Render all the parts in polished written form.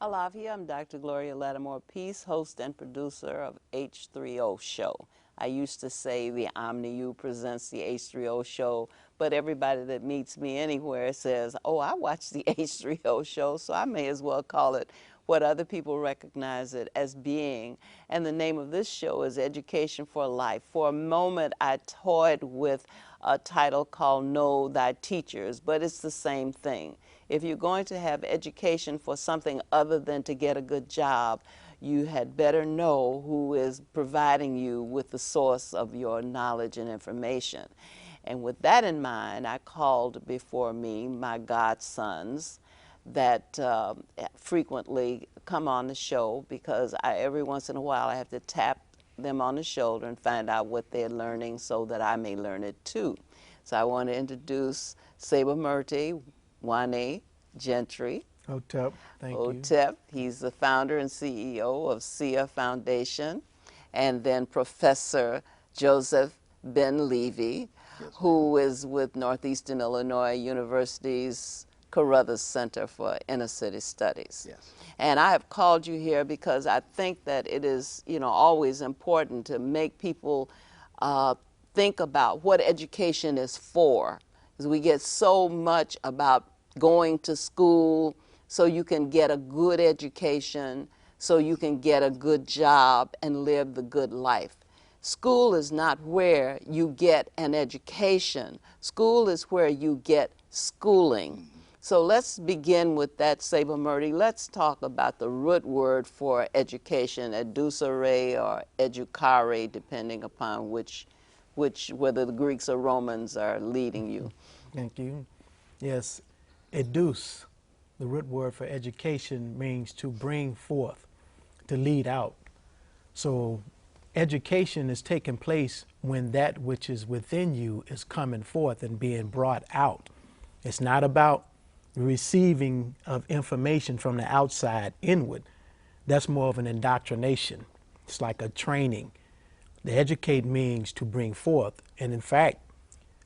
Alavia, I'm Dr. Gloria Lattimore Peace, host and producer of H3O Show. I used to say the OmniU presents the H3O Show, but everybody that meets me anywhere says, oh, I watch the H3O Show, so I may as well call it what other people recognize it as being. And the name of this show is Education for Life. For a moment, I toyed with a title called Know Thy Teachers, but it's the same thing. If you're going to have education for something other than to get a good job, you had better know who is providing you with the source of your knowledge and information. And with that in mind, I called before me my godsons that frequently come on the show because every once in a while I have to tap them on the shoulder and find out what they're learning so that I may learn it too. So I want to introduce Sebamurti, Wane Gentry. Hotep, thank you. Hotep, he's the founder and CEO of SIA Foundation. And then Professor Josef Ben Levi, who is with Northeastern Illinois University's Carruthers Center for Inner City Studies. Yes. And I have called you here because I think that it is, always important to make people think about what education is for. Because we get so much about going to school so you can get a good education, so you can get a good job and live the good life. School is not where you get an education. School is where you get schooling. So let's begin with that, Sebamurti. Let's talk about the root word for education, educere or educare, depending upon whether the Greeks or Romans are leading you. Thank you. Yes, educe, the root word for education, means to bring forth, to lead out. So education is taking place when that which is within you is coming forth and being brought out. It's not about receiving of information from the outside inward. That's more of an indoctrination. It's like a training. The educate means to bring forth, and in fact,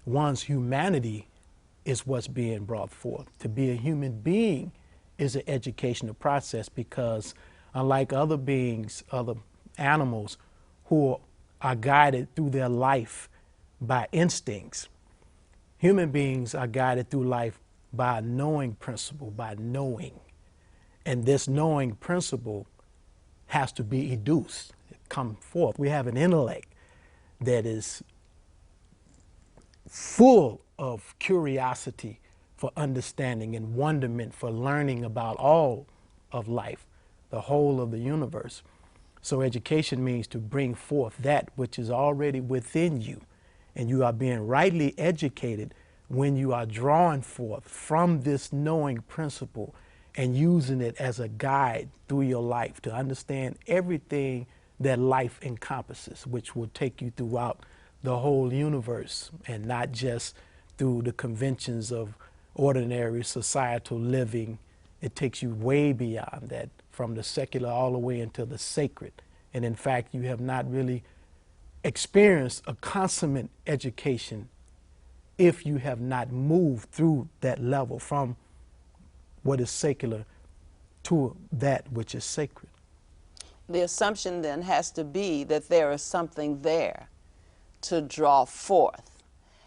one's humanity is what's being brought forth. To be a human being is an educational process because unlike other beings, other animals who are guided through their life by instincts, human beings are guided through life by a knowing principle, by knowing. And this knowing principle has to be educed, come forth. We have an intellect that is full of curiosity for understanding and wonderment for learning about all of life, the whole of the universe. So education means to bring forth that which is already within you, and you are being rightly educated when you are drawing forth from this knowing principle and using it as a guide through your life to understand everything that life encompasses, which will take you throughout the whole universe and not just through the conventions of ordinary societal living. It takes you way beyond that, from the secular all the way into the sacred. And in fact, you have not really experienced a consummate education if you have not moved through that level from what is secular to that which is sacred. The assumption then has to be that there is something there to draw forth.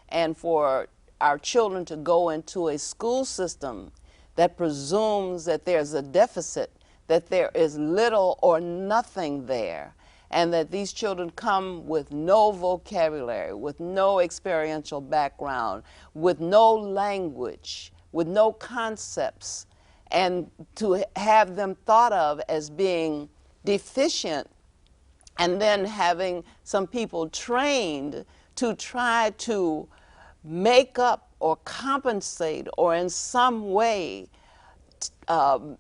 And for our children to go into a school system that presumes that there's a deficit, that there is little or nothing there, and that these children come with no vocabulary, with no experiential background, with no language, with no concepts, and to have them thought of as being deficient, and then having some people trained to try to make up or compensate or in some way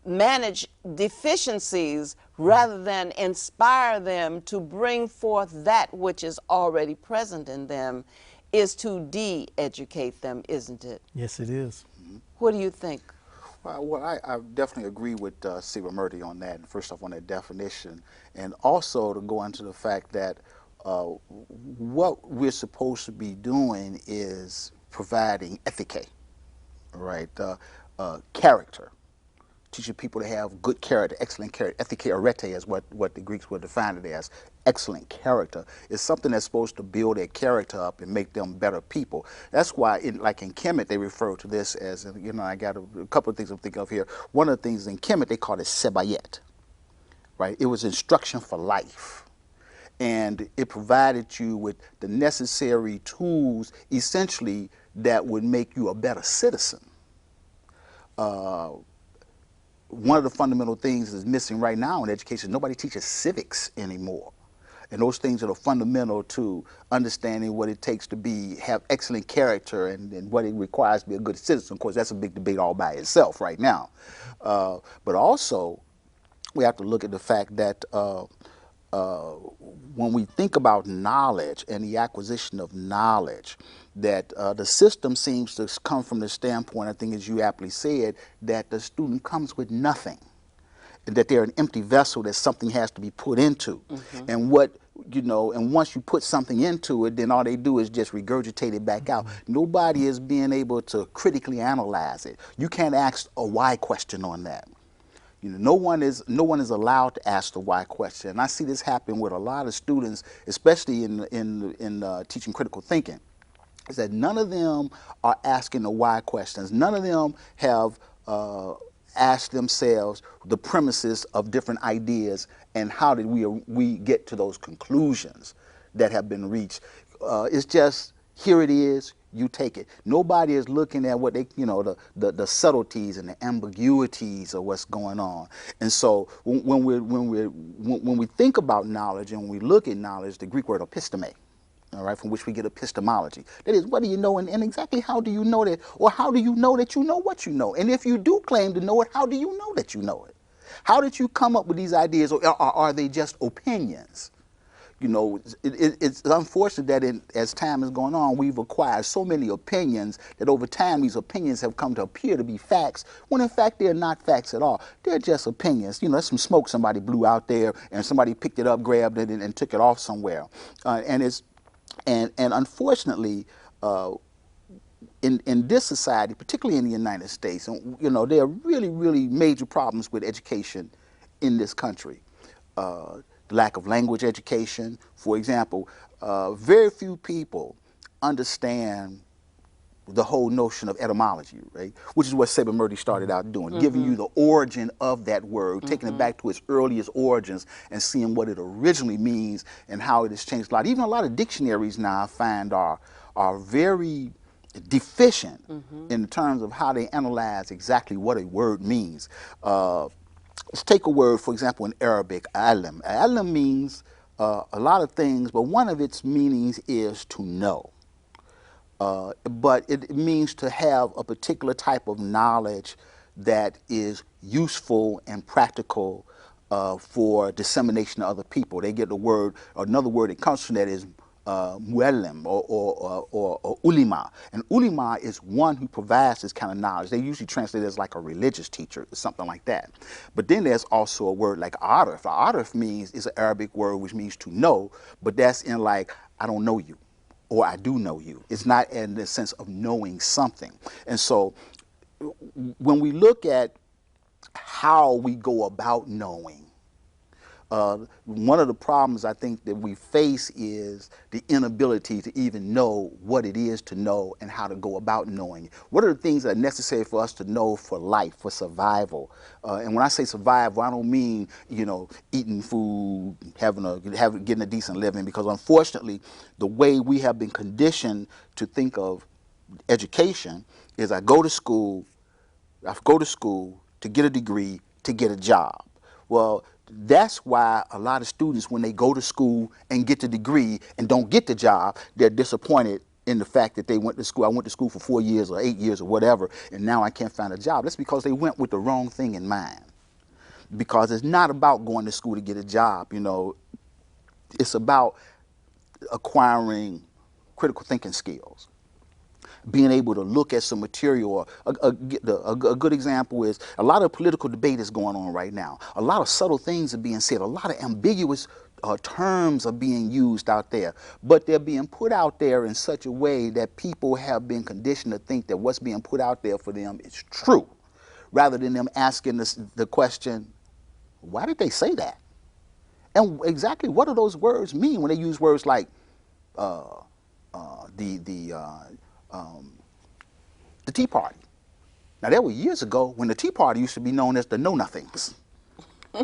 manage deficiencies rather than inspire them to bring forth that which is already present in them is to de-educate them, isn't it? Yes, it is. What do you think? Well, I definitely agree with Sebamurti on that, first off on that definition, and also to go into the fact that what we're supposed to be doing is providing ethique, right? Character, teaching people to have good character, excellent character. Ethike arete is what the Greeks would define it as. Excellent character is something that's supposed to build their character up and make them better people. That's why, like in Kemet, they refer to this as, I got a couple of things I'm thinking of here. One of the things in Kemet, they call it sebayet, right? It was instruction for life. And it provided you with the necessary tools, essentially, that would make you a better citizen. One of the fundamental things that's missing right now in education, nobody teaches civics anymore. And those things that are fundamental to understanding what it takes to have excellent character and what it requires to be a good citizen. Of course, that's a big debate all by itself right now. But also, we have to look at the fact that when we think about knowledge and the acquisition of knowledge, that the system seems to come from the standpoint, I think as you aptly said, that the student comes with nothing, and that they're an empty vessel that something has to be put into. And and once you put something into it, then all they do is just regurgitate it back out. Nobody is being able to critically analyze it. You can't ask a why question on that. No one is allowed to ask the why question. And I see this happen with a lot of students, especially in teaching critical thinking, is that none of them are asking the why questions. None of them have asked themselves the premises of different ideas and how did we get to those conclusions that have been reached. It's just, here it is, you take it. Nobody is looking at what the subtleties and the ambiguities of what's going on. And so when we think about knowledge and when we look at knowledge, the Greek word episteme, all right, from which we get epistemology. That is, what do you know, and exactly how do you know that, or how do you know that you know what you know? And if you do claim to know it, how do you know that you know it? How did you come up with these ideas, or are they just opinions? It's unfortunate that as time has gone on, we've acquired so many opinions that over time these opinions have come to appear to be facts, when in fact they're not facts at all. They're just opinions. There's some smoke somebody blew out there, and somebody picked it up, grabbed it, and took it off somewhere. And unfortunately, in this society, particularly in the United States, there are really, really major problems with education in this country. The lack of language education, for example. Very few people understand the whole notion of etymology, right? Which is what Sebamurti started out doing, giving you the origin of that word, taking it back to its earliest origins and seeing what it originally means and how it has changed a lot. Even a lot of dictionaries now I find are very deficient in terms of how they analyze exactly what a word means. Let's take a word, for example, in Arabic, alim. Alim means a lot of things, but one of its meanings is to know. But it means to have a particular type of knowledge that is useful and practical for dissemination to other people. They get the word, another word that comes from that is muallim or ulima. And ulima is one who provides this kind of knowledge. They usually translate it as like a religious teacher or something like that. But then there's also a word like arif. Arif is an Arabic word which means to know, but that's in like, I don't know you, or I do know you. It's not in the sense of knowing something. And so when we look at how we go about knowing, one of the problems I think that we face is the inability to even know what it is to know and how to go about knowing it. What are the things that are necessary for us to know for life, for survival? And when I say survival, I don't mean, eating food, getting a decent living, because unfortunately, the way we have been conditioned to think of education is I go to school to get a degree, to get a job. Well, that's why a lot of students, when they go to school and get the degree and don't get the job, they're disappointed in the fact that they went to school. I went to school for 4 years or 8 years or whatever, and now I can't find a job. That's because they went with the wrong thing in mind. Because it's not about going to school to get a job, It's about acquiring critical thinking skills, being able to look at some material. A good example is a lot of political debate is going on right now. A lot of subtle things are being said. A lot of ambiguous terms are being used out there, but they're being put out there in such a way that people have been conditioned to think that what's being put out there for them is true, rather than them asking the question, why did they say that? And exactly what do those words mean when they use words like uh, the Tea Party? Now, that was years ago when the Tea Party used to be known as the Know-Nothings.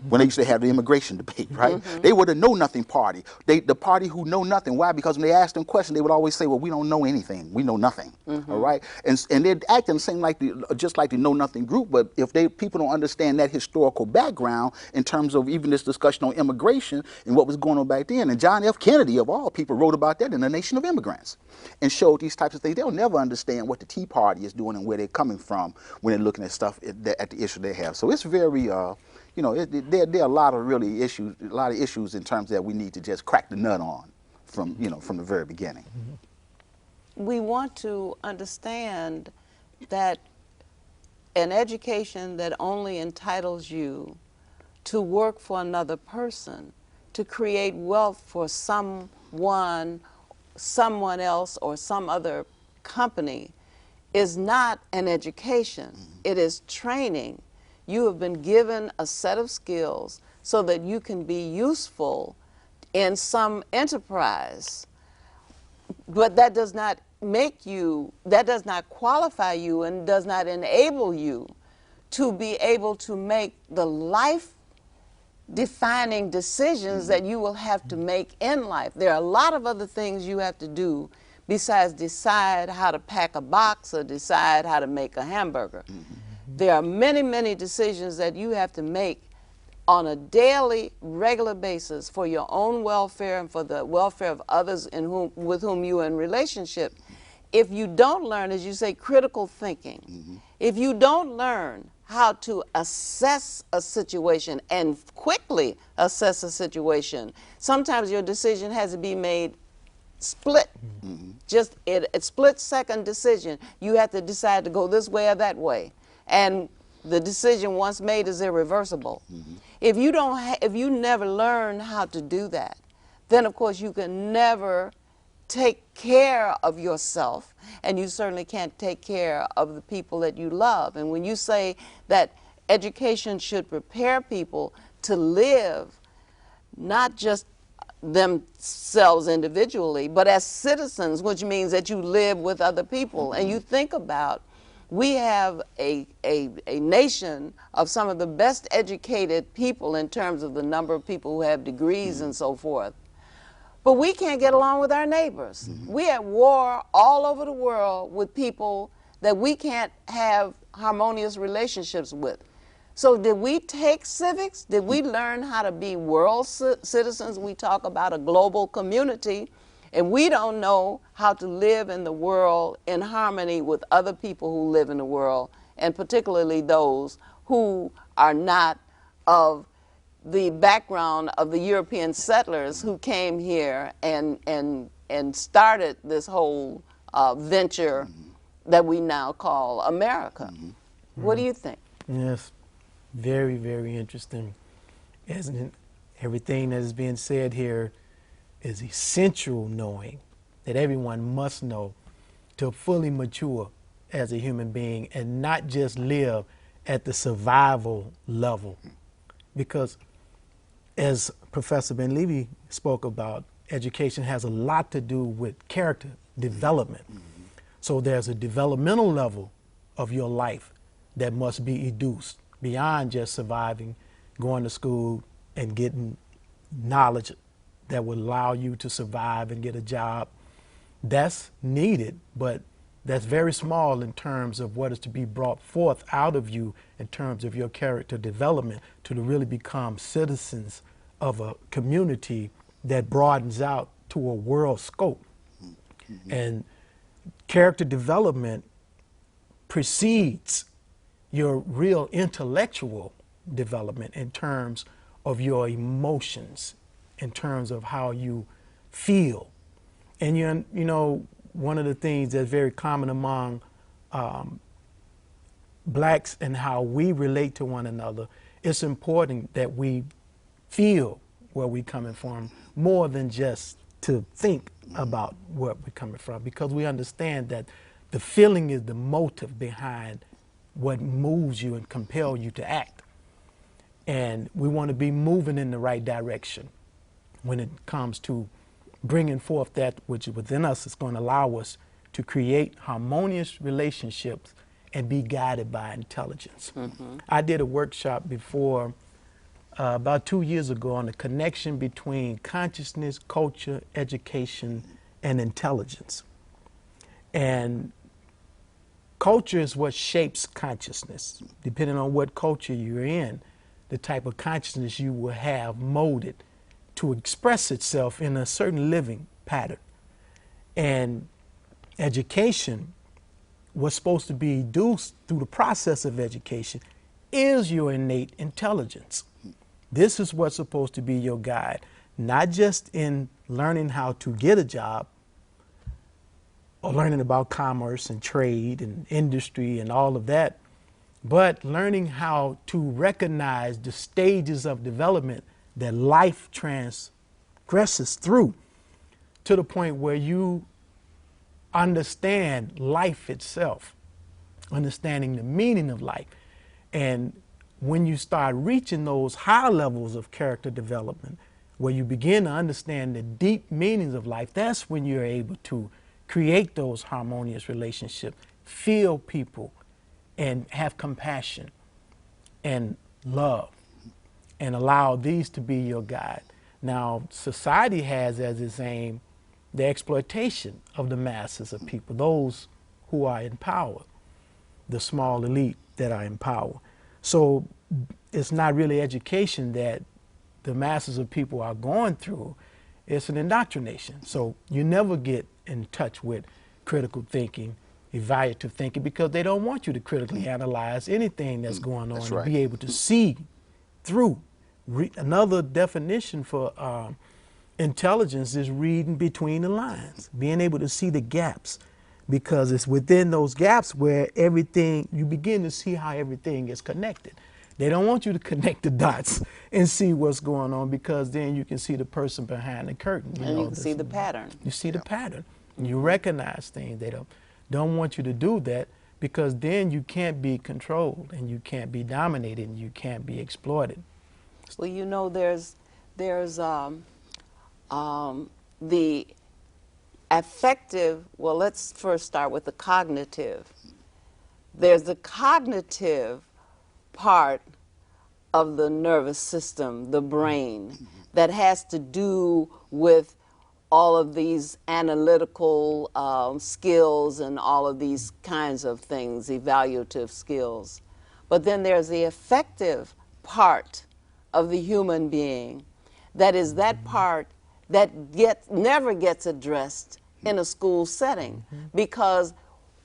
When they used to have the immigration debate, right? They were the know-nothing party. The party who know nothing. Why? Because when they asked them questions, they would always say, well, we don't know anything. We know nothing, all right? And they're acting same like just like the know-nothing group, but if people don't understand that historical background in terms of even this discussion on immigration and what was going on back then, and John F. Kennedy, of all people, wrote about that in The Nation of Immigrants and showed these types of things. They'll never understand what the Tea Party is doing and where they're coming from when they're looking at stuff at the issue they have. So it's very... you know, there are a lot of issues in terms that we need to just crack the nut on from the very beginning. We want to understand that an education that only entitles you to work for another person, to create wealth for someone else, or some other company, is not an education. It is training. You have been given a set of skills so that you can be useful in some enterprise. But that does not qualify you and does not enable you to be able to make the life-defining decisions that you will have to make in life. There are a lot of other things you have to do besides decide how to pack a box or decide how to make a hamburger. There are many, many decisions that you have to make on a daily, regular basis for your own welfare and for the welfare of others with whom you are in relationship. If you don't learn, as you say, critical thinking, if you don't learn how to assess a situation and quickly assess a situation, sometimes your decision has to be made split. Just a split-second decision. You have to decide to go this way or that way. And the decision once made is irreversible. If you never learn how to do that, then of course you can never take care of yourself, and you certainly can't take care of the people that you love. And when you say that education should prepare people to live not just themselves individually, but as citizens, which means that you live with other people, and you think about, we have a nation of some of the best educated people in terms of the number of people who have degrees and so forth. But we can't get along with our neighbors. We're at war all over the world with people that we can't have harmonious relationships with. So did we take civics? Did we learn how to be world citizens? We talk about a global community, and we don't know how to live in the world in harmony with other people who live in the world, and particularly those who are not of the background of the European settlers who came here and started this whole venture that we now call America. What do you think? Yes, very, very interesting. Isn't it? Everything that is being said here is essential knowing that everyone must know to fully mature as a human being and not just live at the survival level. Because as Professor Ben Levi spoke about, education has a lot to do with character development. So there's a developmental level of your life that must be educed beyond just surviving, going to school and getting knowledge that will allow you to survive and get a job. That's needed, but that's very small in terms of what is to be brought forth out of you in terms of your character development to really become citizens of a community that broadens out to a world scope. And character development precedes your real intellectual development in terms of your emotions, in terms of how you feel. And you know, one of the things that's very common among blacks and how we relate to one another, it's important that we feel where we're coming from more than just to think about where we're coming from, because we understand that the feeling is the motive behind what moves you and compel you to act. And we want to be moving in the right direction when it comes to bringing forth that which is within us is going to allow us to create harmonious relationships and be guided by intelligence. I did a workshop before, about 2 years ago, on the connection between consciousness, culture, education, and intelligence. And culture is what shapes consciousness. Depending on what culture you're in, the type of consciousness you will have molded to express itself in a certain living pattern. And education, what's supposed to be induced through the process of education, is your innate intelligence. This is what's supposed to be your guide, not just in learning how to get a job or learning about commerce and trade and industry and all of that, but learning how to recognize the stages of development that life transgresses through, to the point where you understand life itself, understanding the meaning of life. And when you start reaching those high levels of character development, where you begin to understand the deep meanings of life, that's when you're able to create those harmonious relationships, feel people, and have compassion and love, and allow these to be your guide. Now, society has as its aim the exploitation of the masses of people, those who are in power, the small elite that are in power. So it's not really education that the masses of people are going through, it's an indoctrination. So you never get in touch with critical thinking, evaluative thinking, because they don't want you to critically analyze anything that's going on and be able to see through. Another definition for intelligence is reading between the lines, being able to see the gaps, because it's within those gaps where everything, you begin to see how everything is connected. They don't want you to connect the dots and see what's going on, because then you can see the person behind the curtain. And you can see the pattern. You see the pattern. You recognize things. They don't want you to do that, because then you can't be controlled and you can't be dominated and you can't be exploited. Well, you know, there's the affective, well, let's first start with the cognitive. There's the cognitive part of the nervous system, the brain, that has to do with all of these analytical skills and all of these kinds of things, evaluative skills. But then there's the affective part of the human being, that is that part that never gets addressed in a school setting, because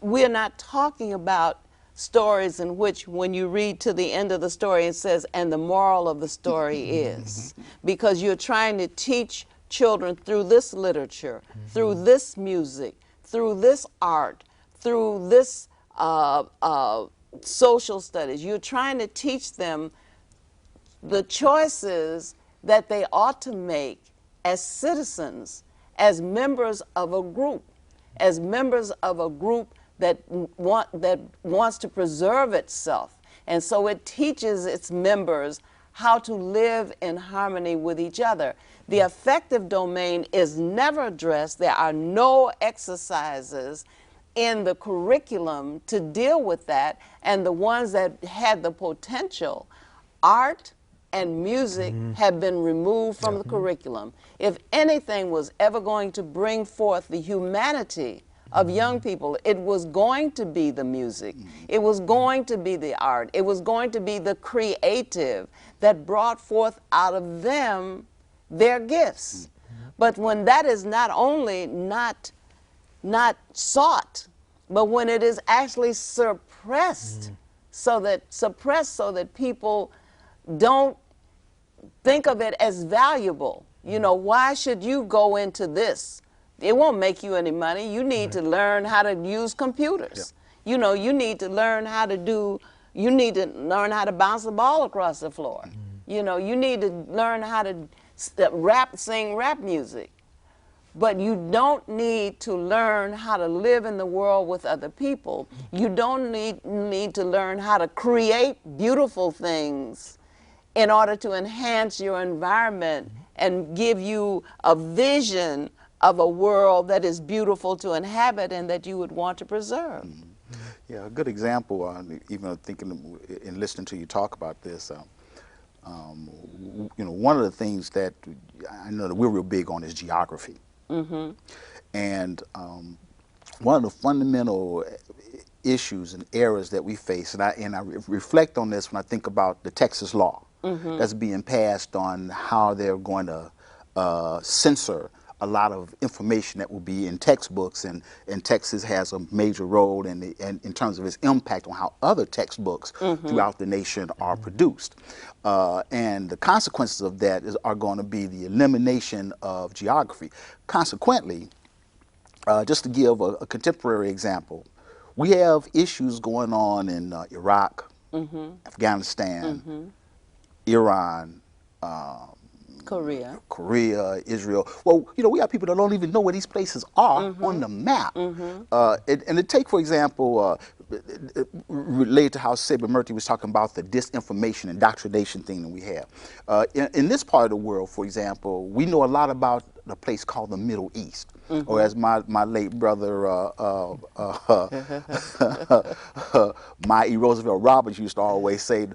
we're not talking about stories in which when you read to the end of the story it says, and the moral of the story is, because you're trying to teach children through this literature, through this music, through this art, through this social studies. You're trying to teach them the choices that they ought to make as citizens, as members of a group, that wants to preserve itself. And so it teaches its members how to live in harmony with each other. The affective domain is never addressed. There are no exercises in the curriculum to deal with that, and the ones that had the potential, art and music, have been removed from the curriculum. If anything was ever going to bring forth the humanity of young people, it was going to be the music. It was going to be the art. It was going to be the creative that brought forth out of them their gifts. But when that is not only not sought, but when it is actually suppressed, so that people don't think of it as valuable. You know, why should you go into this? It won't make you any money. You need to learn how to use computers. You know, you need to learn how to learn how to bounce the ball across the floor. You know, you need to learn how to sing rap music. But you don't need to learn how to live in the world with other people. You don't need to learn how to create beautiful things in order to enhance your environment and give you a vision of a world that is beautiful to inhabit and that you would want to preserve. Yeah, a good example, even thinking and listening to you talk about this, you know, one of the things that I know that we're real big on is geography. And one of the fundamental issues and errors that we face, and I reflect on this when I think about the Texas law that's being passed on how they're going to censor a lot of information that will be in textbooks, and Texas has a major role in terms of its impact on how other textbooks throughout the nation are produced. And the consequences of that are going to be the elimination of geography. Consequently, just to give a contemporary example, we have issues going on in Iraq, Afghanistan, Iran, Korea, Israel. Well, you know, we have people that don't even know where these places are on the map. And to take, for example, related to how Sebamurti was talking about the disinformation, indoctrination thing that we have. In this part of the world, for example, we know a lot about a place called the Middle East. Or as my late brother, my Roosevelt Roberts used to always say,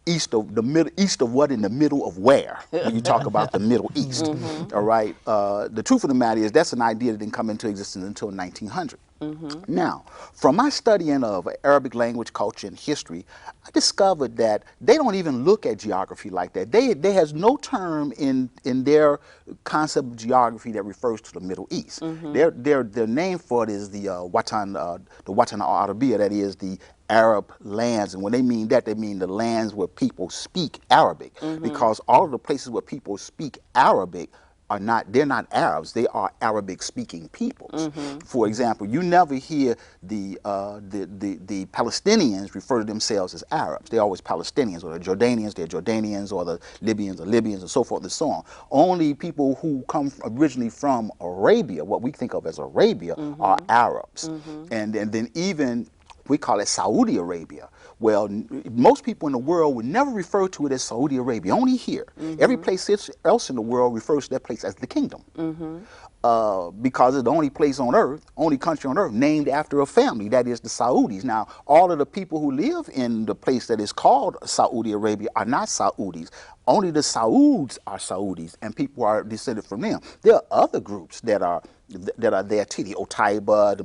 east of what in the middle of where, when you talk about the Middle East. All right. The truth of the matter is that's an idea that didn't come into existence until 1900. Now, from my studying of Arabic language, culture, and history, I discovered that they don't even look at geography like that. There has no term in their concept of geography that refers to the Middle East. Their name for it is the Watan al-Arabiya, that is the Arab lands. And when they mean that, they mean the lands where people speak Arabic, because all of the places where people speak Arabic they're not Arabs, they are Arabic speaking peoples. For example, you never hear the Palestinians refer to themselves as Arabs. They're always Palestinians, or the Jordanians, they're Jordanians, or the Libyans are Libyans, and so forth and so on. Only people who come originally from Arabia, what we think of as Arabia, are Arabs. And then even we call it Saudi Arabia. Well, most people in the world would never refer to it as Saudi Arabia, only here. Every place else in the world refers to that place as the kingdom. Because it's the only place on earth, only country on earth named after a family, that is the Saudis. Now, all of the people who live in the place that is called Saudi Arabia are not Saudis. Only the Sauds are Saudis, and people are descended from them. There are other groups that are there too, the Otaiba, the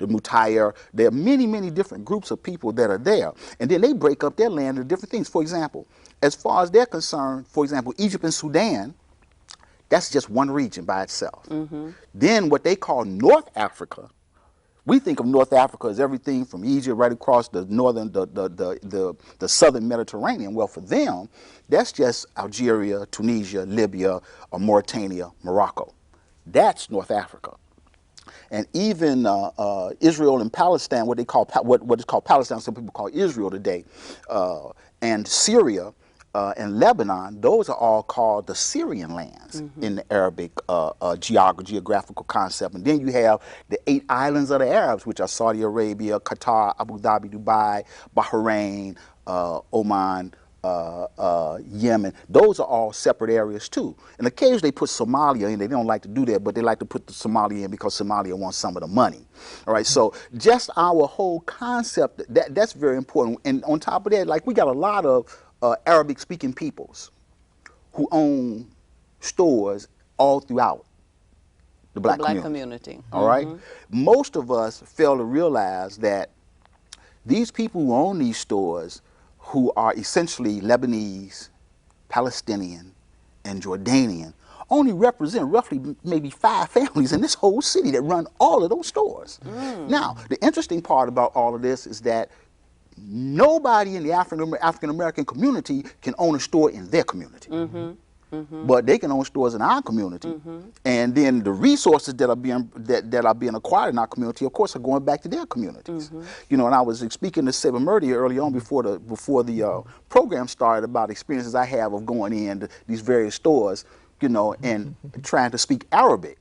Mutayr. There are many, many different groups of people that are there. And then they break up their land into different things. For example, as far as they're concerned, for example, Egypt and Sudan, that's just one region by itself. Then what they call North Africa, we think of North Africa as everything from Egypt right across the northern, the southern Mediterranean. Well, for them, that's just Algeria, Tunisia, Libya, or Mauritania, Morocco. That's North Africa. And even Israel and Palestine, what is called Palestine, some people call Israel today, and Syria and Lebanon, those are all called the Syrian lands in the Arabic geographical concept. And then you have the 8 islands of the Arabs, which are Saudi Arabia, Qatar, Abu Dhabi, Dubai, Bahrain, Oman, Yemen. Those are all separate areas too. And occasionally they put Somalia in. They don't like to do that, but they like to put the Somalia in because Somalia wants some of the money. All right, so just our whole concept, that's very important. And on top of that, like, we got a lot of Arabic speaking peoples who own stores all throughout the black community. All right, most of us fail to realize that these people who own these stores, who are essentially Lebanese, Palestinian, and Jordanian, only represent roughly maybe 5 families in this whole city that run all of those stores. Now, the interesting part about all of this is that nobody in the African American community can own a store in their community. But they can own stores in our community, and then the resources that are being acquired in our community, of course, are going back to their communities. You know, and I was speaking to Sebamurti early on before the program started about experiences I have of going in to these various stores, you know, and trying to speak Arabic.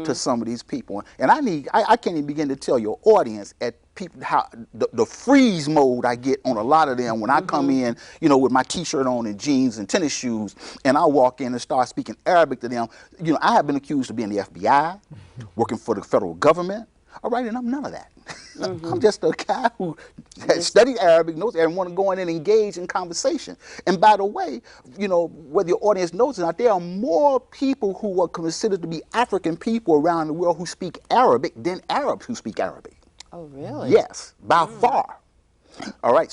to some of these people. And I can't even begin to tell your audience at people how the freeze mode I get on a lot of them when I come in, you know, with my t-shirt on and jeans and tennis shoes, and I walk in and start speaking Arabic to them. You know, I have been accused of being the FBI, working for the federal government. All right, and I'm none of that. I'm just a guy who has studied Arabic, knows and want to go in and engage in conversation. And by the way, you know, whether your audience knows or not, there are more people who are considered to be African people around the world who speak Arabic than Arabs who speak Arabic. Oh, really? Yes, by far. All right,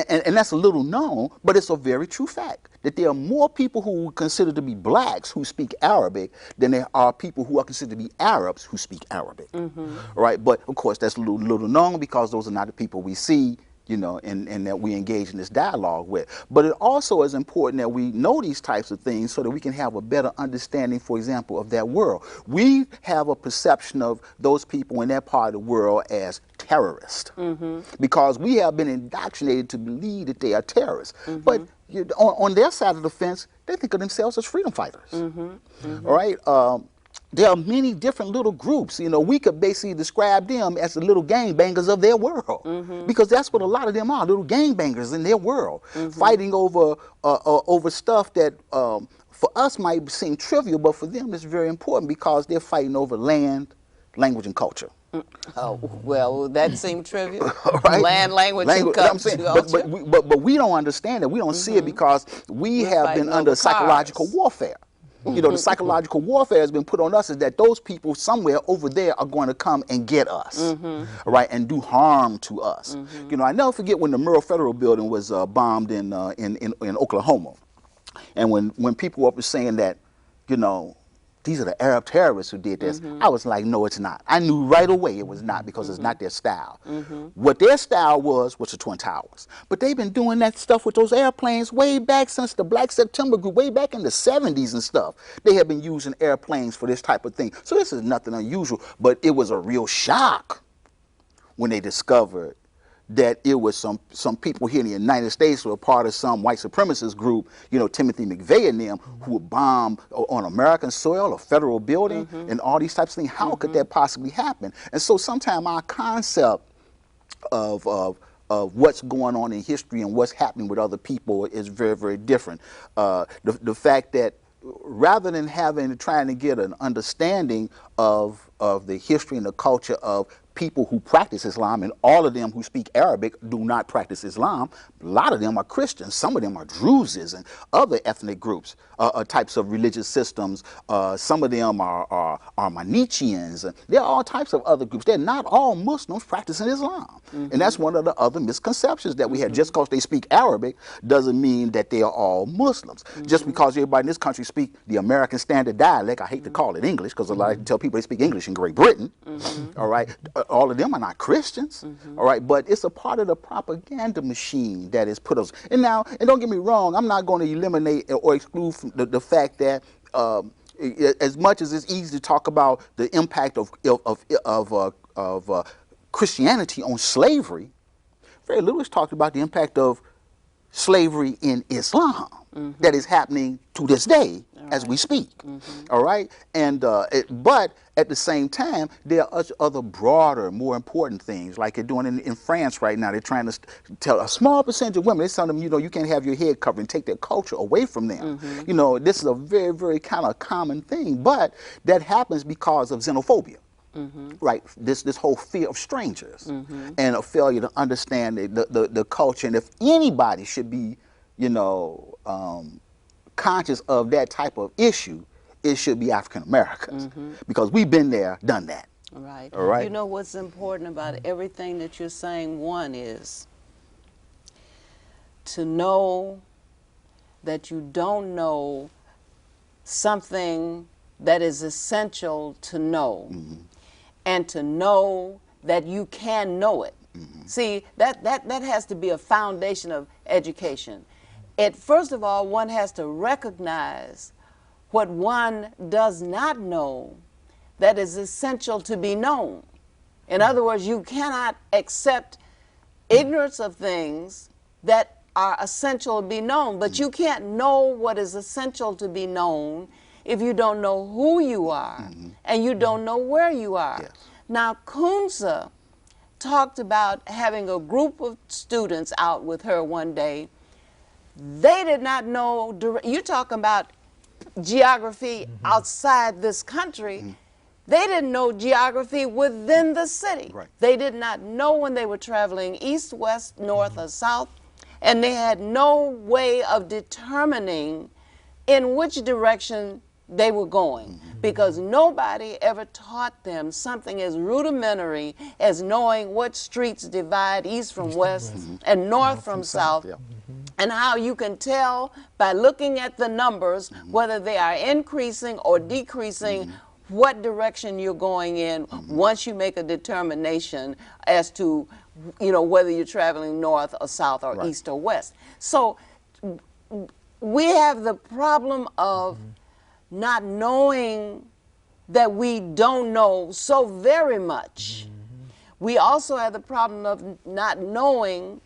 and that's a little known, but it's a very true fact that there are more people who are considered to be blacks who speak Arabic than there are people who are considered to be Arabs who speak Arabic. All right, but of course that's a little known because those are not the people we see, you know, and that we engage in this dialogue with. But it also is important that we know these types of things so that we can have a better understanding, for example, of that world. We have a perception of those people in that part of the world as terrorists because we have been indoctrinated to believe that they are terrorists. But on their side of the fence, they think of themselves as freedom fighters. All right. There are many different little groups. You know, we could basically describe them as the little gangbangers of their world, because that's what a lot of them are, little gangbangers in their world, fighting over stuff that for us might seem trivial, but for them it's very important because they're fighting over land, language, and culture. Oh, well, that seemed trivial. Right? Land, language, and I'm saying, culture. but we don't understand it. We don't see it because we have been under psychological warfare. You know, the psychological warfare has been put on us is that those people somewhere over there are going to come and get us, right, and do harm to us. You know, I never forget when the Murrah Federal Building was bombed in Oklahoma, and when people were up saying that, you know, these are the Arab terrorists who did this, I was like, no, it's not. I knew right away it was not because it's not their style. What their style was the Twin Towers. But they've been doing that stuff with those airplanes way back since the Black September group, way back in the 70s and stuff. They have been using airplanes for this type of thing. So this is nothing unusual, but it was a real shock when they discovered that it was some people here in the United States who were part of some white supremacist group, you know, Timothy McVeigh and them, who would bomb on American soil, a federal building, and all these types of things. How could that possibly happen? And so sometimes our concept of what's going on in history and what's happening with other people is very, very different. The fact that rather than trying to get an understanding of the history and the culture of people who practice Islam, and all of them who speak Arabic do not practice Islam. A lot of them are Christians. Some of them are Druzes and other ethnic groups, types of religious systems. Some of them are Manicheans. There are all types of other groups. They're not all Muslims practicing Islam. And that's one of the other misconceptions that we have. Just because they speak Arabic doesn't mean that they are all Muslims. Just because everybody in this country speak the American Standard Dialect, I hate to call it English because I like to tell people they speak English in Great Britain, all right? All of them are not Christians, all right, but it's a part of the propaganda machine that is put us. And now, and don't get me wrong, I'm not going to eliminate or exclude from the fact that as much as it's easy to talk about the impact of Christianity on slavery, very little is talked about the impact of slavery in Islam that is happening to this day as we speak. All right, and but at the same time, there are other broader, more important things, like they're doing in France right now. They're trying to tell a small percentage of women, they're telling them, you know, you can't have your head covered and take their culture away from them. You know, this is a very, very kind of common thing, but that happens because of xenophobia. Right, this whole fear of strangers and a failure to understand the culture, and if anybody should be, you know, conscious of that type of issue, it should be African Americans, because we've been there, done that. Right. All right. You know what's important about everything that you're saying? One is to know that you don't know something that is essential to know, and to know that you can know it. See, that has to be a foundation of education. First of all, one has to recognize what one does not know that is essential to be known. In other words, you cannot accept ignorance of things that are essential to be known, but you can't know what is essential to be known if you don't know who you are and you don't know where you are. Yes. Now, Kunze talked about having a group of students out with her one day. They did not know, you're talking about geography outside this country. They didn't know geography within the city. Right. They did not know when they were traveling east, west, north, or south, and they had no way of determining in which direction they were going, because nobody ever taught them something as rudimentary as knowing what streets divide east from west and north from south. Yep. And how you can tell by looking at the numbers whether they are increasing or decreasing, what direction you're going in once you make a determination as to, whether you're traveling north or south or Right. east or west. So we have the problem of not knowing that we don't know so very much. We also have the problem of not knowing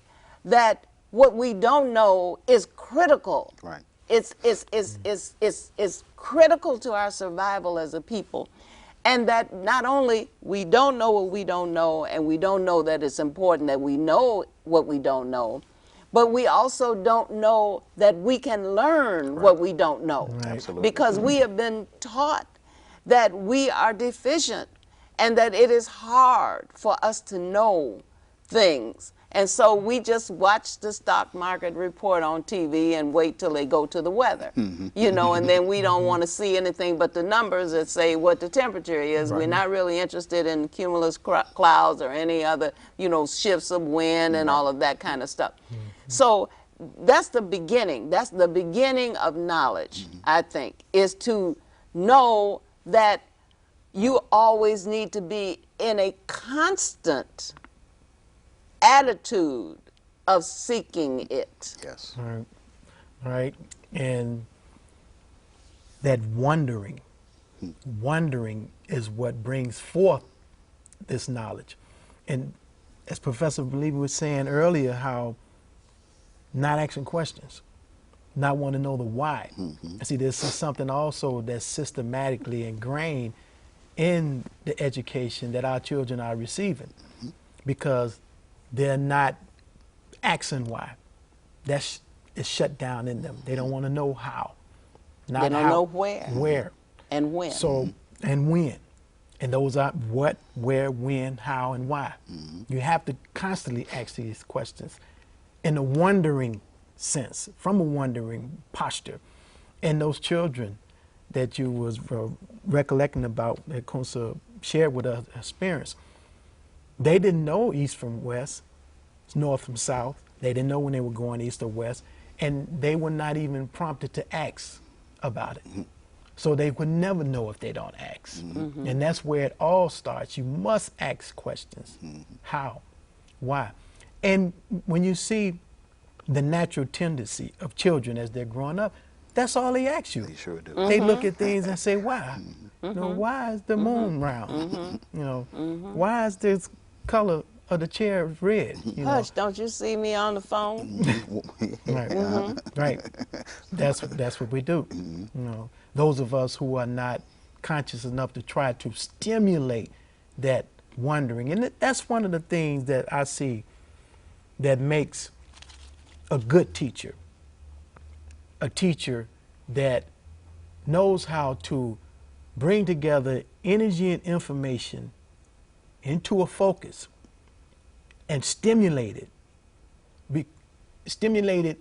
that what we don't know is critical. Right. It's critical to our survival as a people. And that not only we don't know what we don't know, and we don't know that it's important that we know what we don't know, but we also don't know that we can learn what we don't know. Right. Absolutely. Because we have been taught that we are deficient and that it is hard for us to know things. And so we just watch the stock market report on TV and wait till they go to the weather, and then we don't want to see anything but the numbers that say what the temperature is. We're not really interested in cumulus clouds or any other, shifts of wind and all of that kind of stuff. So that's the beginning. That's the beginning of knowledge, I think, is to know that you always need to be in a constant attitude of seeking it. Yes. Right. And that wondering is what brings forth this knowledge. And as Professor Levi was saying earlier, how not asking questions, not want to know the why. See, this is something also that's systematically ingrained in the education that our children are receiving, because they're not asking why. That's is shut down in them. They don't want to know how. Not They don't how, know where. Where. And when. So, and when. And those are what, where, when, how, and why. You have to constantly ask these questions in a wondering sense, from a wondering posture. And those children that you was recollecting about, that Kunze shared with us experience, they didn't know east from west, north from south. They didn't know when they were going east or west, and they were not even prompted to ask about it. So they would never know if they don't ask. And that's where it all starts. You must ask questions. How? Why? And when you see the natural tendency of children as they're growing up, that's all they ask you. They sure do. They look at things and say, why? Why is the moon round? Why is this color of the chair red? Hush, don't you see me on the phone? Right. Right. That's what we do. Those of us who are not conscious enough to try to stimulate that wondering. And that's one of the things that I see that makes a good teacher, a teacher that knows how to bring together energy and information into a focus and stimulate it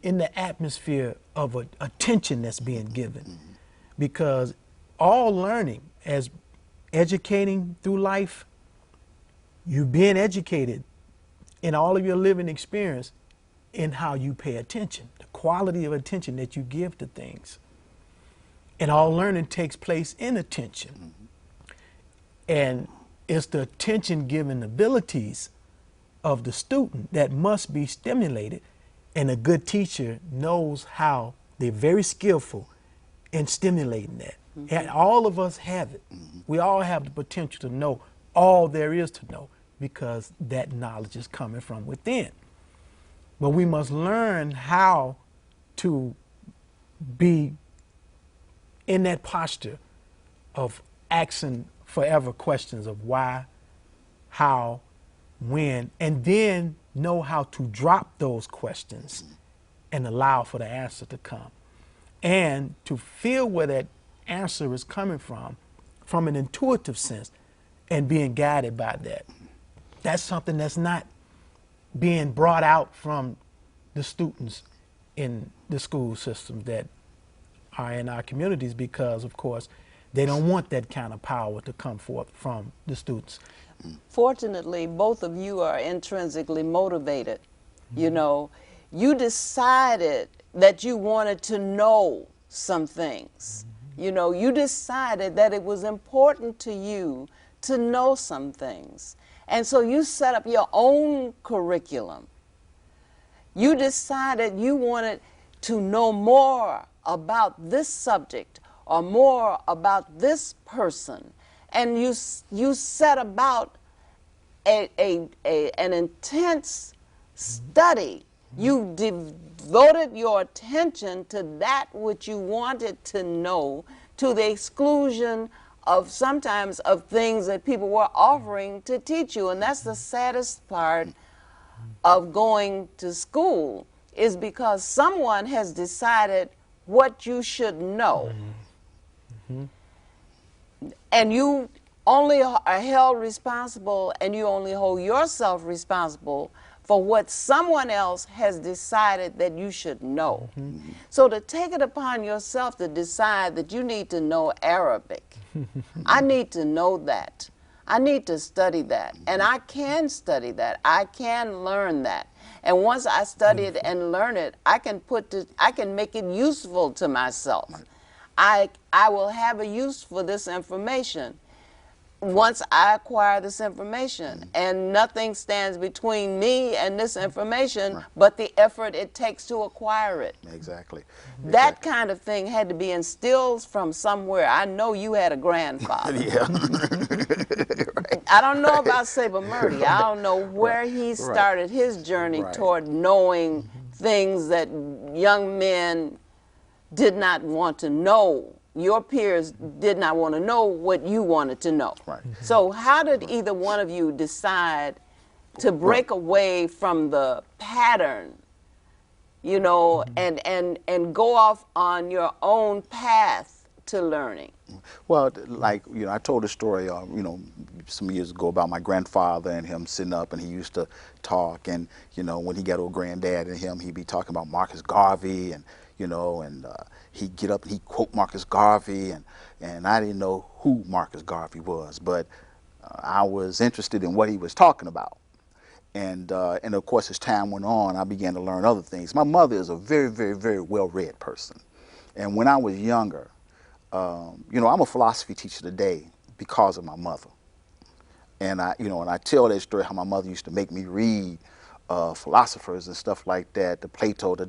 in the atmosphere of attention that's being given. Because all learning, as educating through life, you're being educated in all of your living experience in how you pay attention, the quality of attention that you give to things. And all learning takes place in attention. And it's the attention-giving abilities of the student that must be stimulated. And a good teacher knows how. They're very skillful in stimulating that. And all of us have it. We all have the potential to know all there is to know, because that knowledge is coming from within. But we must learn how to be in that posture of asking forever questions of why, how, when, and then know how to drop those questions and allow for the answer to come. And to feel where that answer is coming from an intuitive sense, and being guided by that. That's something that's not being brought out from the students in the school systems that are in our communities, because, of course, they don't want that kind of power to come forth from the students. Fortunately, both of you are intrinsically motivated. You know, you decided that you wanted to know some things. You know, you decided that it was important to you to know some things. And so you set up your own curriculum. You decided you wanted to know more about this subject or more about this person. And you set about an intense study. You devoted your attention to that which you wanted to know, to the exclusion of sometimes of things that people were offering to teach you. And that's the saddest part of going to school, is because someone has decided what you should know. And you only are held responsible, and you only hold yourself responsible for what someone else has decided that you should know. So to take it upon yourself to decide that you need to know Arabic, I need to know that. I need to study that. And I can study that. I can learn that. And once I study it and learn it, I can make it useful to myself. I will have a use for this information once I acquire this information, and nothing stands between me and this information but the effort it takes to acquire it. Exactly. That kind of thing had to be instilled from somewhere. I know you had a grandfather. Yeah. I don't know about Sebamurti. I don't know where he started his journey toward knowing things that young men did not want to know. Your peers did not want to know what you wanted to know. So how did either one of you decide to break away from the pattern, you know, and go off on your own path to learning? Well, like, you know, I told a story, you know, some years ago about my grandfather and him sitting up, and he used to talk, and, you know, when he got old granddad and him, he'd be talking about Marcus Garvey, and, you know, and he'd get up and he'd quote Marcus Garvey, and I didn't know who Marcus Garvey was, but I was interested in what he was talking about. And of course, as time went on, I began to learn other things. My mother is a very, very, very well-read person. And when I was younger, you know, I'm a philosophy teacher today because of my mother. And you know, and I tell that story how my mother used to make me read philosophers and stuff like that, the Plato, the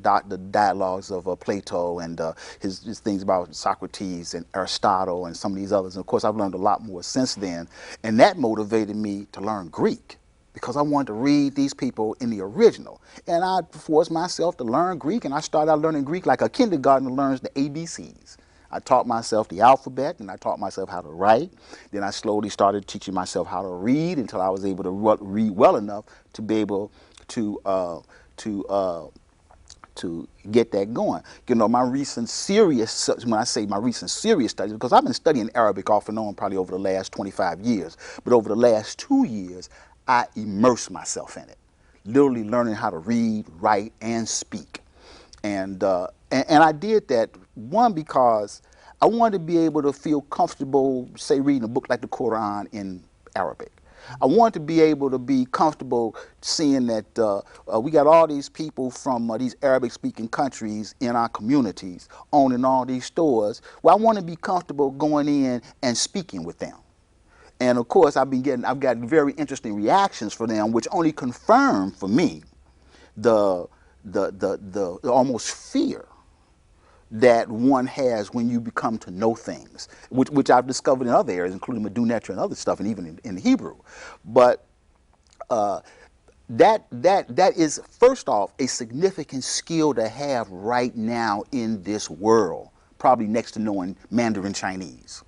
dialogues of Plato, and his things about Socrates and Aristotle and some of these others. And of course, I've learned a lot more since then. And that motivated me to learn Greek, because I wanted to read these people in the original. And I forced myself to learn Greek, and I started out learning Greek like a kindergartner learns the ABCs. I taught myself the alphabet, and I taught myself how to write. Then I slowly started teaching myself how to read until I was able to read well enough to be able to get that going. You know, my recent serious, when I say my recent serious studies, because I've been studying Arabic off and on probably over the last 25 years, but over the last 2 years, I immersed myself in it, literally learning how to read, write, and speak. And I did that, one, because I wanted to be able to feel comfortable, say, reading a book like the Quran in Arabic. I wanted to be able to be comfortable seeing that we got all these people from these Arabic-speaking countries in our communities owning all these stores. Well, I want to be comfortable going in and speaking with them. And of course, I've gotten very interesting reactions from them, which only confirm for me the almost fear that one has when you become to know things, which I've discovered in other areas, including Medunetra and other stuff, and even in Hebrew. But that is, first off, a significant skill to have right now in this world, probably next to knowing Mandarin Chinese.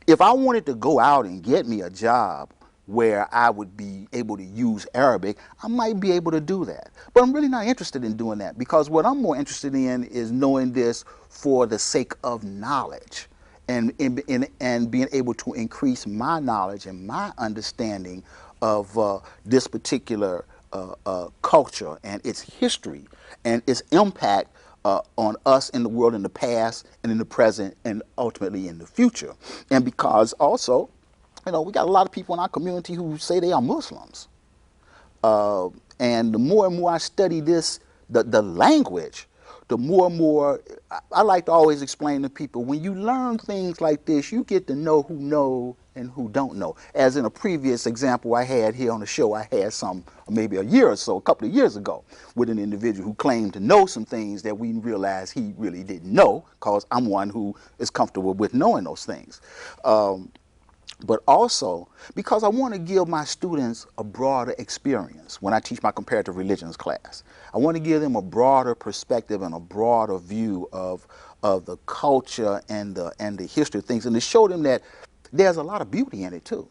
If I wanted to go out and get me a job where I would be able to use Arabic, I might be able to do that. But I'm really not interested in doing that, because what I'm more interested in is knowing this for the sake of knowledge, and being able to increase my knowledge and my understanding of this particular culture and its history and its impact on us in the world in the past and in the present and ultimately in the future. And because also, you know, we got a lot of people in our community who say they are Muslims. And the more and more I study this, the language, the more and more, I like to always explain to people, when you learn things like this, you get to know who know and who don't know. As in a previous example I had here on the show, I had some, maybe a year or so, a couple of years ago, with an individual who claimed to know some things that we realized he really didn't know, because I'm one who is comfortable with knowing those things. But also because I want to give my students a broader experience when I teach my comparative religions class. I want to give them a broader perspective and a broader view of the culture and the history of things, and to show them that there's a lot of beauty in it too.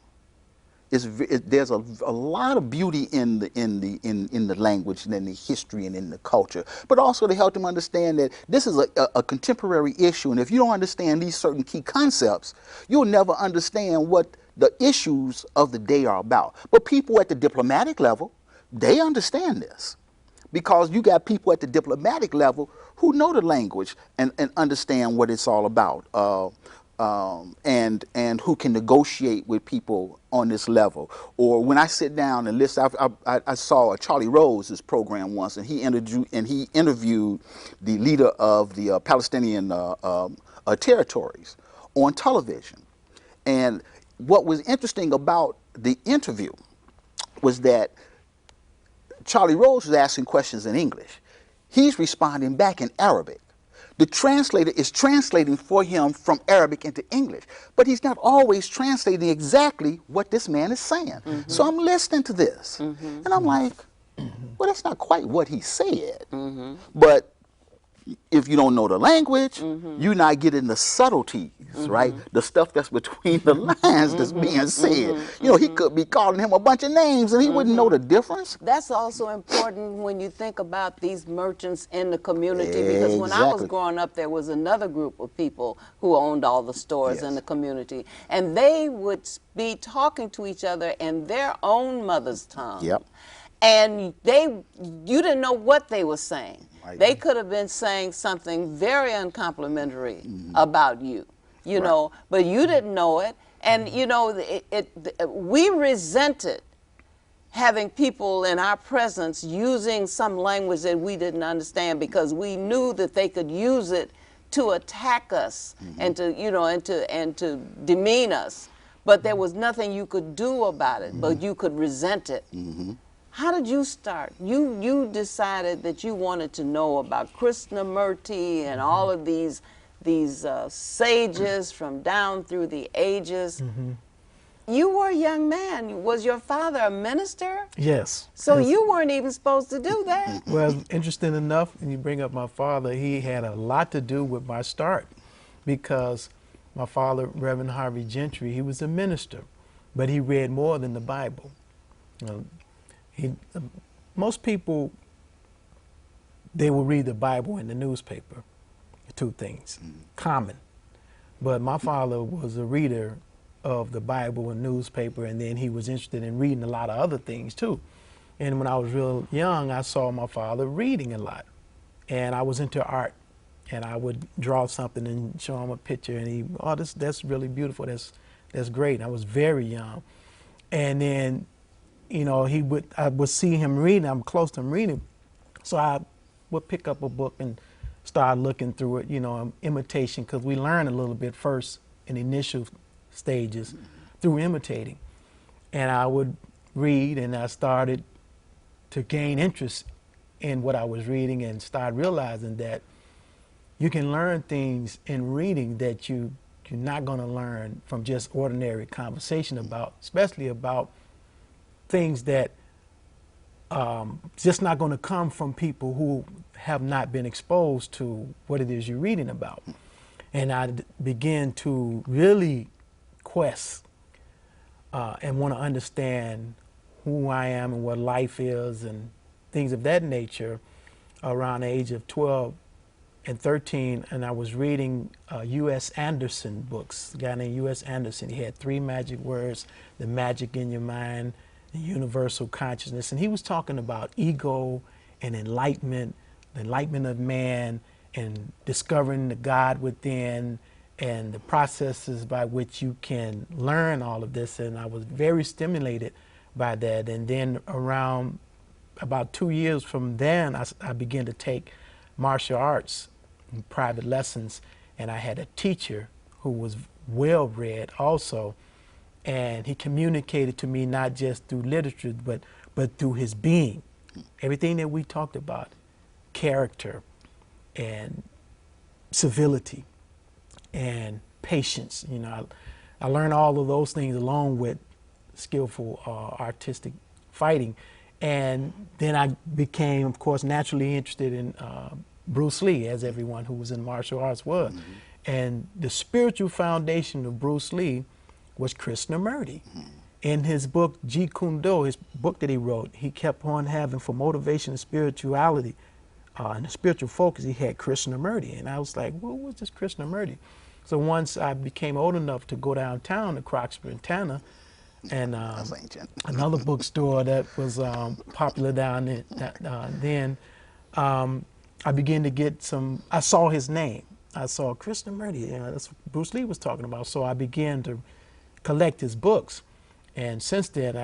There's a lot of beauty in the language and in the history and in the culture, but also to help them understand that this is a contemporary issue, and if you don't understand these certain key concepts, you'll never understand what the issues of the day are about. But people at the diplomatic level, they understand this, because you got people at the diplomatic level who know the language and understand what it's all about. And who can negotiate with people on this level. Or when I sit down and listen, I saw Charlie Rose's program once, and he interviewed the leader of the Palestinian territories on television. And what was interesting about the interview was that Charlie Rose was asking questions in English. He's responding back in Arabic. The translator is translating for him from Arabic into English, but he's not always translating exactly what this man is saying. Mm-hmm. So I'm listening to this, mm-hmm. and I'm like, well, that's not quite what he said. Mm-hmm. But if you don't know the language, mm-hmm. you're not getting the subtleties, mm-hmm. right? The stuff that's between the lines that's being said. Mm-hmm. You know, he could be calling him a bunch of names and he wouldn't know the difference. That's also important when you think about these merchants in the community, because when I was growing up, there was another group of people who owned all the stores in the community, and they would be talking to each other in their own mother's tongue. Yep. And you didn't know what they were saying. Right. They could have been saying something very uncomplimentary about you, you know, but you didn't know it. And, you know, we resented having people in our presence using some language that we didn't understand, because we knew that they could use it to attack us and to, you know, and to demean us. But there was nothing you could do about it, but you could resent it. How did you start? You decided that you wanted to know about Krishnamurti and all of these sages from down through the ages. You were a young man. Was your father a minister? Yes. So you weren't even supposed to do that. Well, interesting enough, when you bring up my father, he had a lot to do with my start, because my father, Reverend Harvey Gentry, he was a minister, but he read more than the Bible. Most people, they will read the Bible and the newspaper, two things, common. But my father was a reader of the Bible and newspaper, and then he was interested in reading a lot of other things too. And when I was real young, I saw my father reading a lot. And I was into art, and I would draw something and show him a picture, and he, oh, that's really beautiful, that's great. And I was very young. And then, you know, I would see him reading, I'm close to him reading, so I would pick up a book and start looking through it, you know, imitation, because we learn a little bit first in initial stages through imitating. And I would read, and I started to gain interest in what I was reading and start realizing that you can learn things in reading that you're not going to learn from just ordinary conversation about, especially about things that just not going to come from people who have not been exposed to what it is you're reading about. And I began to really quest and want to understand who I am and what life is and things of that nature around the age of 12 and 13. And I was reading U.S. Anderson books, a guy named U.S. Anderson. He had 3 magic words: the magic in your mind, the universal consciousness. And he was talking about ego and enlightenment, the enlightenment of man, and discovering the God within, and the processes by which you can learn all of this. And I was very stimulated by that. And then around about 2 years from then, I began to take martial arts and private lessons. And I had a teacher who was well read also. And he communicated to me not just through literature, but through his being. Everything that we talked about, character and civility and patience. You know, I learned all of those things along with skillful artistic fighting. And then I became, of course, naturally interested in Bruce Lee, as everyone who was in martial arts was. Mm-hmm. And the spiritual foundation of Bruce Lee was Krishnamurti. Mm-hmm. In his book, Jeet Kune Do, his book that he wrote, he kept on having for motivation and spirituality and the spiritual focus, he had Krishnamurti. And I was like, what was this Krishnamurti? So once I became old enough to go downtown to Croxford and Tanner, and another bookstore that was popular down then, I began to get some, I saw his name. I saw Krishnamurti, that's what Bruce Lee was talking about. So I began to collect his books. And since then,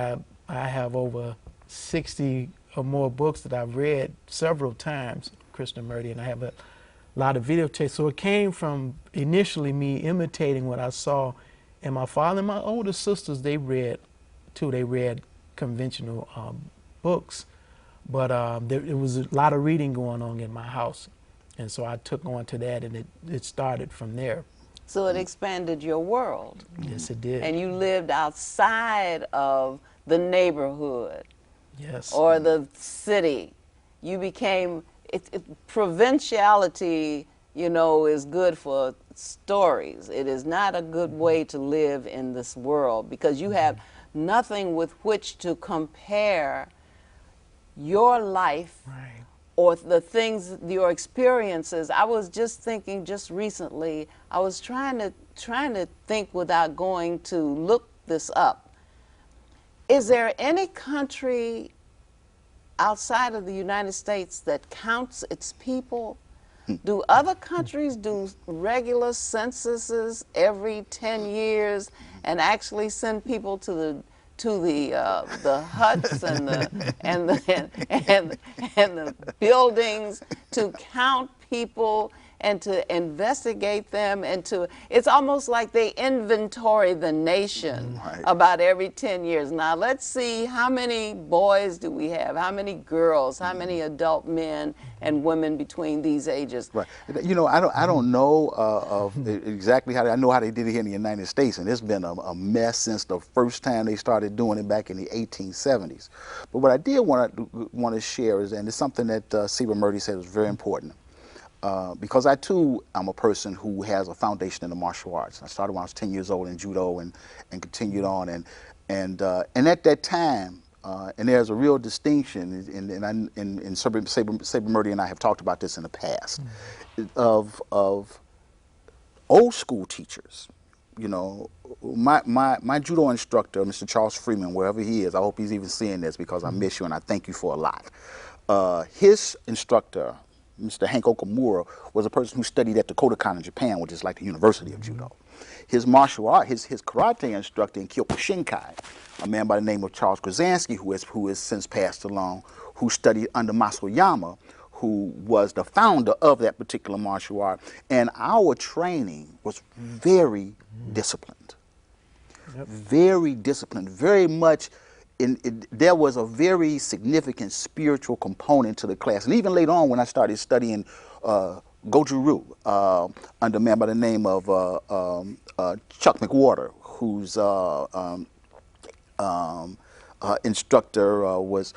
I have over 60 or more books that I've read several times, Krishnamurti, and I have a lot of videotapes. So it came from initially me imitating what I saw. And my father and my older sisters, they read too. They read conventional books. But there was a lot of reading going on in my house. And so I took on to that, and it started from there. So it expanded your world. Yes, it did. And you lived outside of the neighborhood. Yes. Or the city. You became, provinciality, you know, is good for stories. It is not a good way to live in this world because you have nothing with which to compare your life or the things, your experiences. I was just thinking just recently, I was trying to think without going to look this up. Is there any country outside of the United States that counts its people? Do other countries do regular censuses every 10 years and actually send people to the huts and the buildings to count people and to investigate them and to, it's almost like they inventory the nation about every 10 years. Now let's see, how many boys do we have? How many girls? How many adult men and women between these ages? Right. You know, I don't know of exactly how I know how they did it here in the United States, and it's been a mess since the first time they started doing it back in the 1870s. But what I did want to share is, and it's something that Sebamurti said was very important. Because I too am a person who has a foundation in the martial arts. I started when I was 10 years old in judo and continued on, and at that time, and there's a real distinction, and Sebamurti and I have talked about this in the past, of old school teachers. You know, my judo instructor, Mr. Charles Freeman, wherever he is, I hope he's even seeing this because I miss you and I thank you for a lot. His instructor, Mr. Hank Okamura, was a person who studied at the Kodokan in Japan, which is like the University of Judo. His martial art, his karate instructor in Kyokushinkai, a man by the name of Charles Krasansky, who has since passed along, who studied under Masoyama, who was the founder of that particular martial art. And our training was very disciplined. Very disciplined, very much. There was a very significant spiritual component to the class. And even later on when I started studying Goju-Ryu under a man by the name of Chuck McWhorter, whose instructor was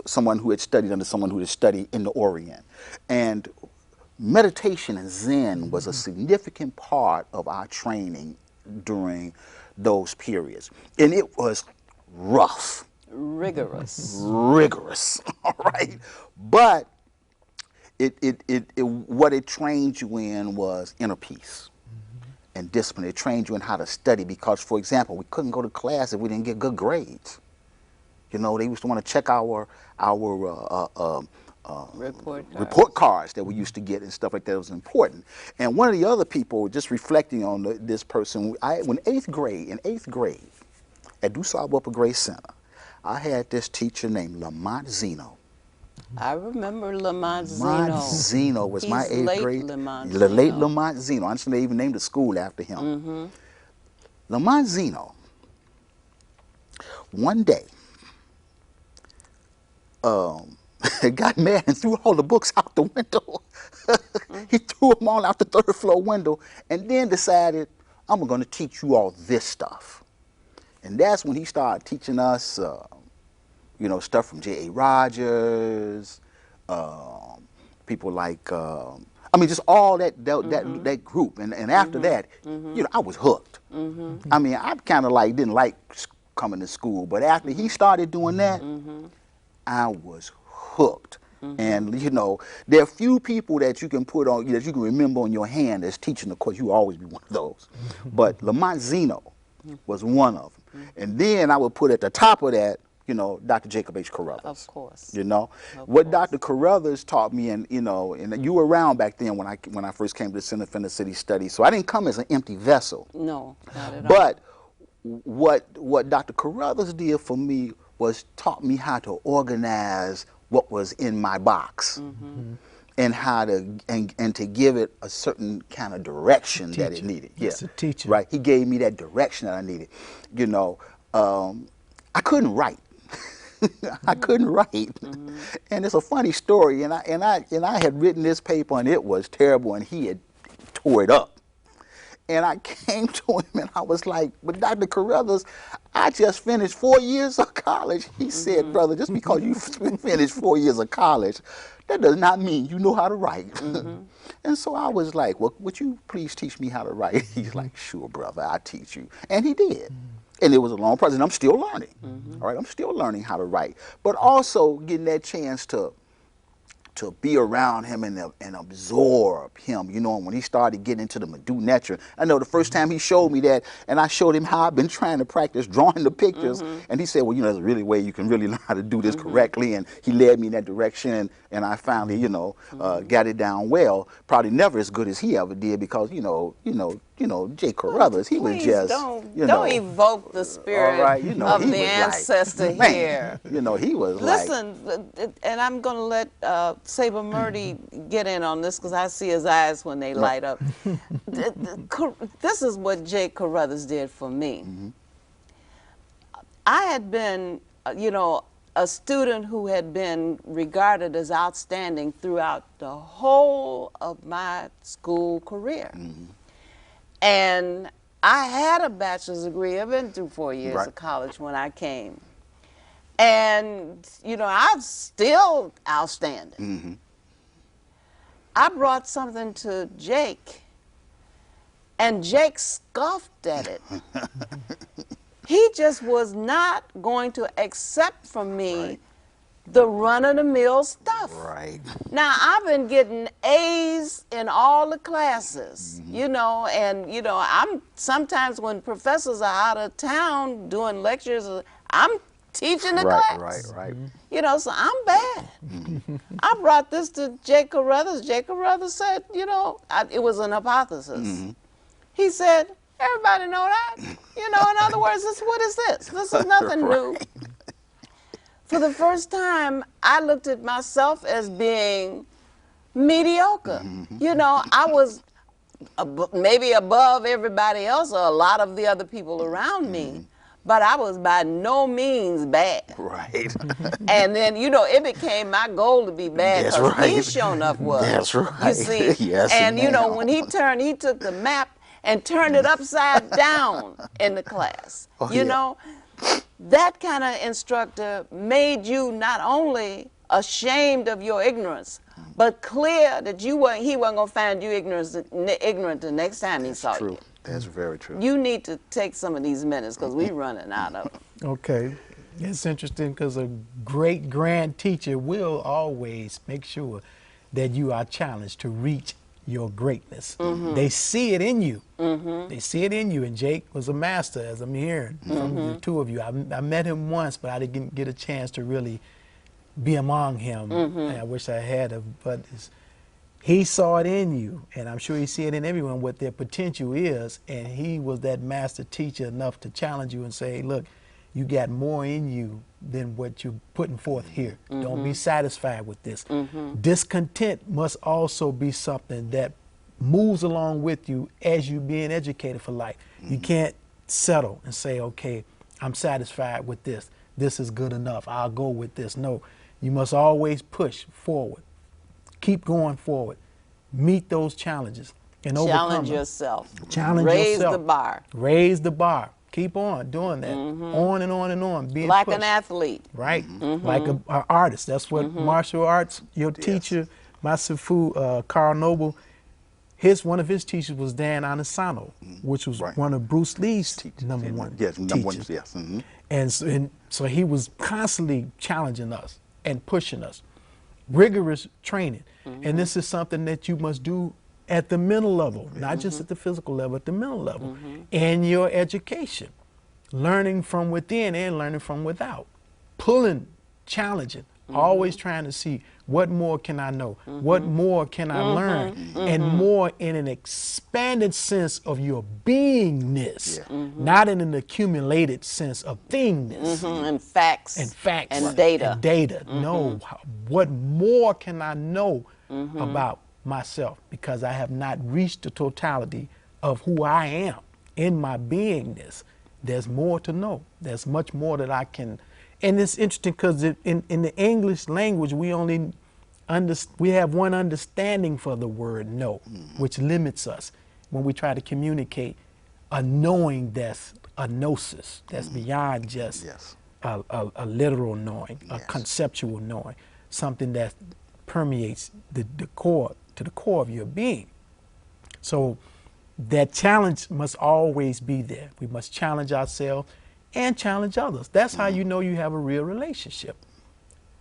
someone who had studied under someone who had studied in the Orient. And meditation and Zen was a significant part of our training during those periods. And it was rough. Rigorous. Rigorous, all right? But what it trained you in was inner peace and discipline. It trained you in how to study because, for example, we couldn't go to class if we didn't get good grades. You know, they used to want to check our report cards that we used to get and stuff like that. It was important. And one of the other people, just reflecting on this person, in eighth grade at DuSable Upper Grade Center, I had this teacher named Lamont Zeno. I remember Lamont Zeno. Lamont Zeno was my eighth grade. The late Lamont Zeno. I understand they even named the school after him. Lamont Zeno, one day, got mad and threw all the books out the window. He threw them all out the third floor window and then decided, I'm going to teach you all this stuff. And that's when he started teaching us, you know, stuff from J.A. Rogers, people like, I mean, just all that group. And after that, you know, I was hooked. I mean, I kind of like didn't like coming to school, but after he started doing that, I was hooked. And, you know, there are few people that you can put on, that you can remember on your hand as teaching. Of course, you will always be one of those. But Lamont Zeno was one of them. And then I would put at the top of that, you know, Dr. Jacob H. Carruthers. Of course. You know, what Dr. Carruthers taught me, and, you know, and you were around back then when I first came to the Center for Inner City Studies. So I didn't come as an empty vessel. No, not at all. But what Dr. Carruthers did for me was taught me how to organize what was in my box, and how to and to give it a certain kind of direction that it needed. Yes, a teacher. Right. He gave me that direction that I needed. You know, I couldn't write. I couldn't write, and it's a funny story. And I had written this paper and it was terrible, and he had tore it up. And I came to him and I was like, but Dr. Carruthers, I just finished 4 years of college. He said, brother, just because you finished 4 years of college, that does not mean you know how to write. And so I was like, well, would you please teach me how to write? He's like, sure, brother, I'll teach you. And he did. And it was a long process. And I'm still learning. All right, I'm still learning how to write. But also getting that chance to be around him and absorb him, you know. And when he started getting into the Medu Netra, I know the first time he showed me that, and I showed him how I've been trying to practice drawing the pictures, and he said, well, you know, there's a really way you can really learn how to do this correctly, and he led me in that direction, and I finally, you know, got it down well. Probably never as good as he ever did, because, you know, Jay Carruthers, he was just, don't evoke the spirit of the ancestor here. You know, he was Listen, and I'm going to let Sebamurti get in on this, because I see his eyes when they light up. This is what Jay Carruthers did for me. I had been, you know, a student who had been regarded as outstanding throughout the whole of my school career. And I had a bachelor's degree. I've been through 4 years of college when I came. And, you know, I'm still outstanding. I brought something to Jake, and Jake scoffed at it. He just was not going to accept from me the run-of-the-mill stuff. Now, I've been getting A's in all the classes, you know, and, you know, I'm sometimes when professors are out of town doing lectures, I'm teaching the class. You know, so I'm bad. I brought this to Jay Carruthers. Jay Carruthers said, you know, it was an hypothesis. He said, everybody know that? You know, in other words, what is this? This is nothing new. For the first time, I looked at myself as being mediocre. You know, I was maybe above everybody else or a lot of the other people around me, but I was by no means bad. And then, you know, it became my goal to be bad, because he sure enough was. You see? And, you know, when he took the map and turned it upside down in the class. You know, that kind of instructor made you not only ashamed of your ignorance, but clear that he wasn't going to find you ignorant the next time he saw True. you. That's very true. You need to take some of these minutes because we're running out of them. Okay. It's interesting because a great grand teacher will always make sure that you are challenged to reach your greatness. They see it in you. They see it in you. And Jake was a master, as I'm hearing from the two of you. I met him once, but I didn't get a chance to really be among him. And I wish I had. But he saw it in you, and I'm sure he see it in everyone what their potential is. And he was that master teacher enough to challenge you and say, look, you got more in you than what you're putting forth here. Don't be satisfied with this. Discontent must also be something that moves along with you as you being educated for life. You can't settle and say, okay, I'm satisfied with this. This is good enough. I'll go with this. No, you must always push forward. Keep going forward. Meet those challenges and overcome Challenge them. yourself. Challenge Raise yourself. the bar. Raise the bar. Keep on doing that. On and on and on. Being Like pushed. an athlete. Right? Like an artist. That's what martial arts, your teacher, Masafu Carl Noble, one of his teachers was Dan Anisano, which was one of Bruce Lee's number one Yes, number one, teachers. yes. And so he was constantly challenging us and pushing us. Rigorous training. And this is something that you must do at the mental level, not just at the physical level, at the mental level. And your education. Learning from within and learning from without. Pulling, challenging, always trying to see what more can I know? What more can I learn? And more in an expanded sense of your beingness, not in an accumulated sense of thingness. And facts. And facts. And data. And data. No, what more can I know about myself? Because I have not reached the totality of who I am in my beingness. There's more to know. There's much more that I can. And it's interesting because in the English language, we have one understanding for the word know, which limits us when we try to communicate a knowing that's a gnosis, that's beyond just a literal knowing, a conceptual knowing, something that permeates the core, to the core of your being. So that challenge must always be there. We must challenge ourselves and challenge others. That's how you know you have a real relationship.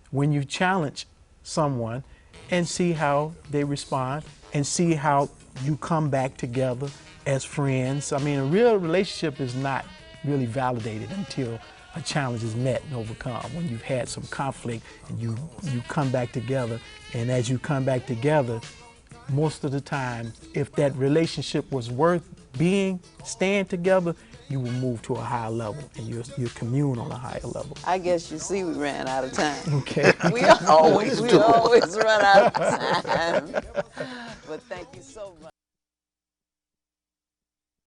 When you challenge someone and see how they respond and see how you come back together as friends. I mean, a real relationship is not really validated until a challenge is met and overcome. When you've had some conflict and you come back together, and as you come back together, most of the time, if that relationship was worth staying together, you will move to a higher level and you commune on a higher level. I guess you see we ran out of time. Okay. We always run out of time. But thank you so much.